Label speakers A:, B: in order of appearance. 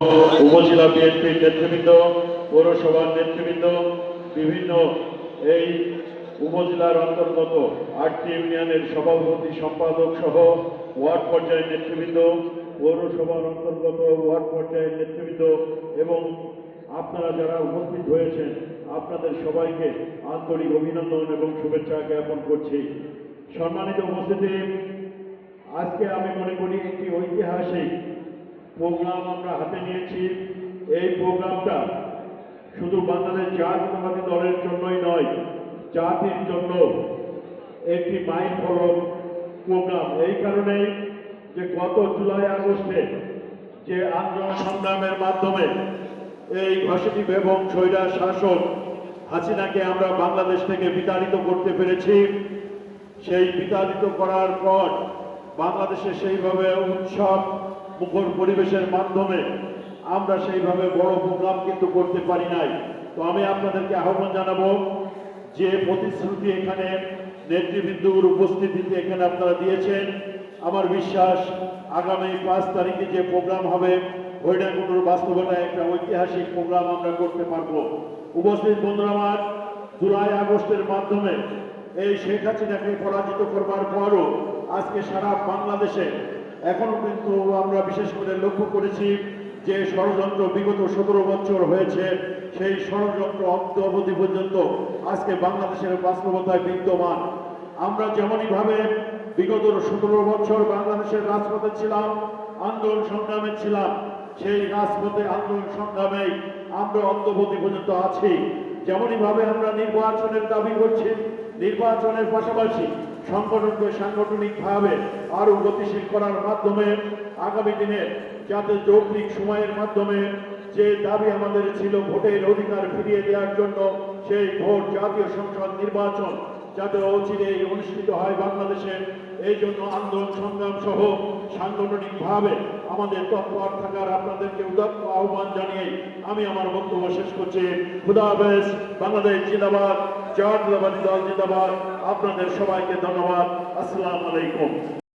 A: উপজেলা বিএনপির নেতৃবৃন্দ, পৌরসভার নেতৃবৃন্দ, বিভিন্ন এই উপজেলার অন্তর্গত 8টি ইউনিয়নের সভাপতি সম্পাদক সহ ওয়ার্ড পর্যায়ের নেতৃবৃন্দ, পৌরসভার অন্তর্গত ওয়ার্ড পর্যায়ের নেতৃবৃন্দ এবং আপনারা যারা উপস্থিত হয়েছেন আপনাদের সবাইকে আন্তরিক অভিনন্দন এবং শুভেচ্ছা জ্ঞাপন করছি। সম্মানিত উপস্থিতি, আজকে আমি মনে করি একটি ঐতিহাসিক প্রোগ্রাম আমরা হাতে নিয়েছি। এই প্রোগ্রামটা শুধু বাংলাদেশ জাতীয়তাবাদী দলের জন্যই নয়, জাতির জন্য একটি মাইল ফলক প্রোগ্রাম। এই কারণেই যে গত জুলাই আগস্টে যে আন্দোলন সংগ্রামের মাধ্যমে এই ঘসেটি এবং স্বৈরার শাসক হাসিনাকে আমরা বাংলাদেশ থেকে বিতাড়িত করতে পেরেছি। সেই বিতাড়িত করার পর বাংলাদেশে সেইভাবে উৎসব মুখর পরিবেশের মাধ্যমে আমরা সেইভাবে বড় প্রোগ্রাম কিন্তু করতে পারি নাই। তো আমি আপনাদেরকে আহ্বান জানাবো যে প্রতিশ্রুতি এখানে নেতৃবৃন্দর উপস্থিতিতে এখানে আপনারা দিয়েছেন, আমার বিশ্বাস আগামী 5 তারিখে যে প্রোগ্রাম হবে ওইটার কোনো বাস্তবতায় একটা ঐতিহাসিক প্রোগ্রাম আমরা করতে পারবো। উপস্থিত বন্ধুরা আমার, জুলাই আগস্টের মাধ্যমে এই শেখ হাসিনাকে পরাজিত করবার পরও আজকে সারা বাংলাদেশে এখনো কিন্তু আমরা বিশেষ করে লক্ষ্য করেছি যে ষড়যন্ত্র বিগত 17 বছর হয়েছে, সেই ষড়যন্ত্র অন্ত অবধি পর্যন্ত আজকে বাংলাদেশের বাস্তবতায় বিদ্যমান। আমরা যেমনইভাবে বিগত 17 বছর বাংলাদেশের রাজপথে ছিলাম, আন্দোলন সংগ্রামে ছিলাম, সেই রাজপথে আন্দোলন সংগ্রামে আমরা অন্তবধি পর্যন্ত আছি। যেমনইভাবে আমরা নির্বাচনের দাবি করছি, নির্বাচনের পাশাপাশি সংগঠনকে সাংগঠনিকভাবে আরো গতিশীল করার মাধ্যমে আগামী দিনে যাতে যৌক্তিক সময়ের মাধ্যমে যে দাবি আমাদের ছিল ভোটের অধিকার ফিরিয়ে দেওয়ার জন্য, সেই ভোট জাতীয় সংসদ নির্বাচন যাতে অচিরেই অনুষ্ঠিত হয় বাংলাদেশে, এই জন্য আন্দোলন সংগ্রাম সহ সাংগঠনিকভাবে আমাদের তৎপর থাকার আপনাদেরকে উদাত্ত আহ্বান জানিয়ে আমি আমার বক্তব্য শেষ করছি। খুদা হাফেজ। বাংলাদেশ জিন্দাবাদ, জাতীয়তাবাদী দল জিন্দাবাদ। আপনাদের সবাইকে ধন্যবাদ। আসসালামু আলাইকুম।